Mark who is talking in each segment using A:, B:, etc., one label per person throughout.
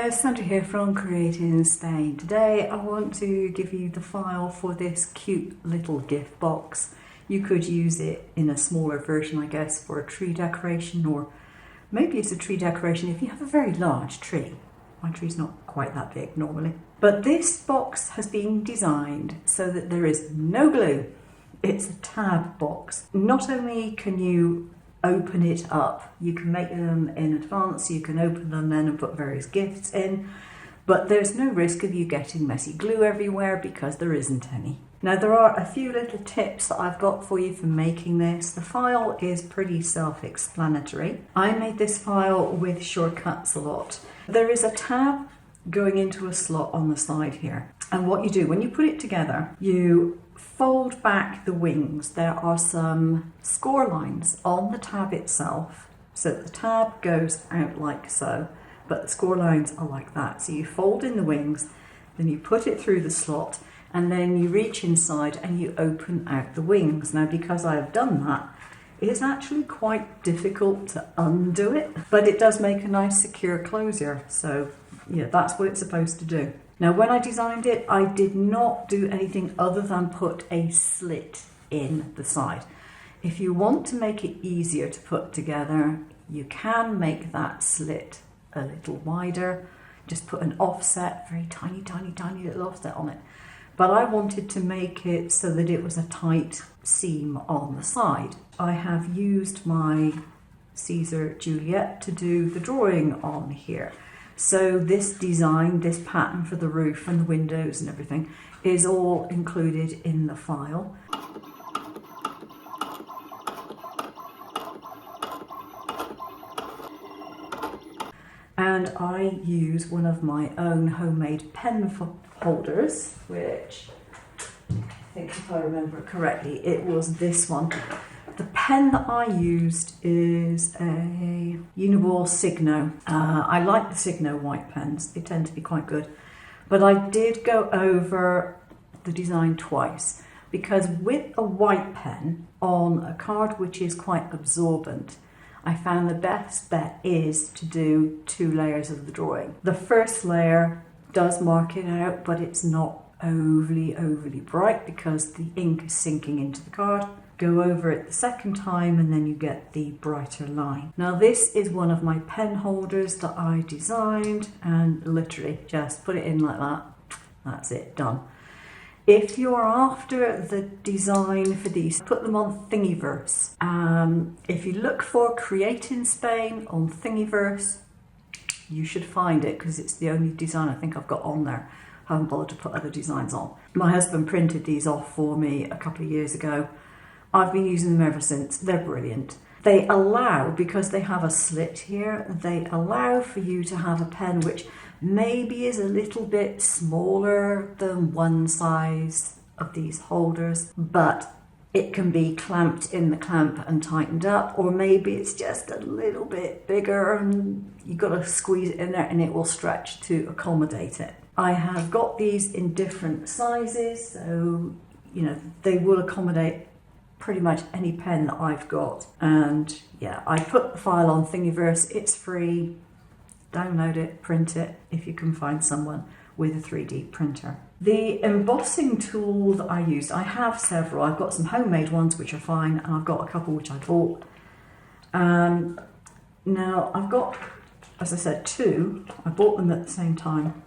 A: Hello, Sandra here from Creating in Spain. Today I want to give you the file for this cute little gift box. You could use it in a smaller version, I guess, for a tree decoration, or maybe it's a tree decoration if you have a very large tree. My tree's not quite that big normally. But this box has been designed so that there is no glue. It's a tab box. Not only can you open it up, you can make them in advance, you can open them then and put various gifts in, but there's no risk of you getting messy glue everywhere because there isn't any. Now there are a few little tips that I've got for you for making this. The file is pretty self-explanatory. I made this file with shortcuts a lot. There is a tab going into a slot on the side here, and what you do when you put it together, you fold back the wings. There are some score lines on the tab itself, so the tab goes out like so, but the score lines are like that. So you fold in the wings, then you put it through the slot, and then you reach inside and you open out the wings. Now because I have done that, it's actually quite difficult to undo it, but it does make a nice secure closure. So yeah, that's what it's supposed to do. Now when I designed it, I did not do anything other than put a slit in the side. If you want to make it easier to put together, you can make that slit a little wider. Just put an offset, very tiny, tiny, tiny little offset on it. But I wanted to make it so that it was a tight seam on the side. I have used my Siser Juliet to do the drawing on here. So this design, this pattern for the roof and the windows and everything is all included in the file. And I use one of my own homemade pen holders, which I think if I remember correctly, it was this one. The pen that I used is a Uniball Signo. I like the Signo white pens, they tend to be quite good. But I did go over the design twice, because with a white pen on a card which is quite absorbent, I found the best bet is to do 2 layers of the drawing. The first layer does mark it out, but it's not overly bright because the ink is sinking into the card. Go over it the second time and then you get the brighter line. Now this is one of my pen holders that I designed, and literally just put it in like that. That's it, done. If you're after the design for these, put them on Thingiverse. If you look for createinspain on Thingiverse, you should find it because it's the only design I think I've got on there. I haven't bothered to put other designs on. My husband printed these off for me a couple of years ago. I've been using them ever since. They're brilliant. They allow, because they have a slit here, they allow for you to have a pen which maybe is a little bit smaller than one size of these holders, but it can be clamped in the clamp and tightened up, or maybe it's just a little bit bigger and you've got to squeeze it in there and it will stretch to accommodate it. I have got these in different sizes, so you know they will accommodate pretty much any pen that I've got. And yeah, I put the file on Thingiverse. It's free. Download it, print it if you can find someone with a 3D printer. The embossing tool that I used, I have several. I've got some homemade ones which are fine, and I've got a couple which I bought. Now I've got, as I said, 2. I bought them at the same time.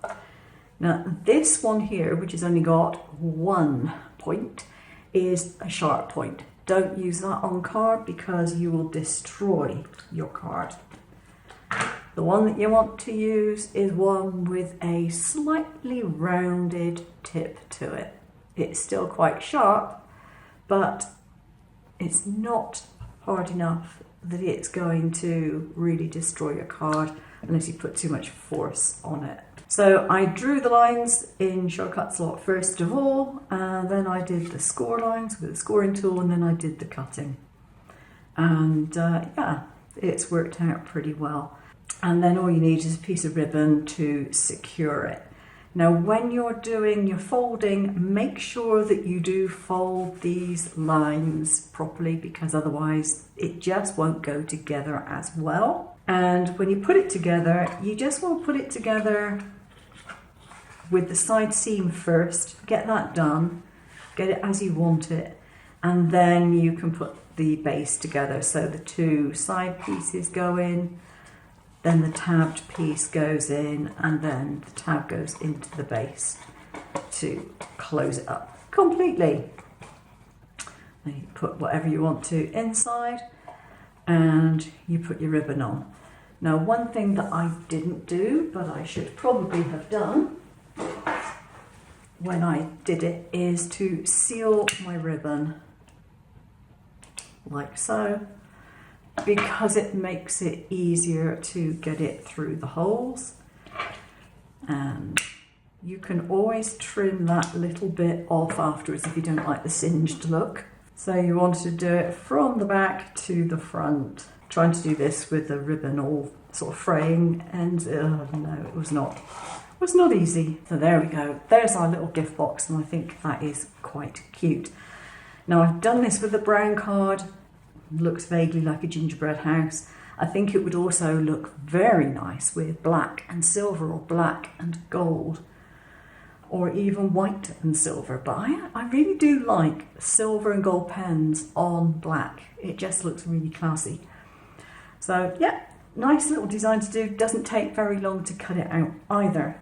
A: Now this one here, which has only got 1 point, is a sharp point. Don't use that on card because you will destroy your card. The one that you want to use is one with a slightly rounded tip to it. It's still quite sharp, but it's not hard enough that it's going to really destroy your card unless you put too much force on it. So I drew the lines in shortcuts a lot first of all, and then I did the score lines with the scoring tool, and then I did the cutting. And yeah, it's worked out pretty well. And then all you need is a piece of ribbon to secure it. Now when you're doing your folding, make sure that you do fold these lines properly, because otherwise it just won't go together as well. And when you put it together, you just want to put it together with the side seam first, get that done, get it as you want it, and then you can put the base together. So the two side pieces go in, then the tabbed piece goes in, and then the tab goes into the base to close it up completely. Then you put whatever you want to inside, and you put your ribbon on. Now, one thing that I didn't do, but I should probably have done when I did it, is to seal my ribbon like so, because it makes it easier to get it through the holes. And you can always trim that little bit off afterwards if you don't like the singed look. So you want to do it from the back to the front. Trying to do this with the ribbon all sort of fraying, and no, it was not easy. So there we go. There's our little gift box, and I think that is quite cute. Now, I've done this with the brown card. Looks vaguely like a gingerbread house. I think it would also look very nice with black and silver, or black and gold, or even white and silver. But I really do like silver and gold pens on black. It just looks really classy. So yeah, nice little design to do. Doesn't take very long to cut it out either.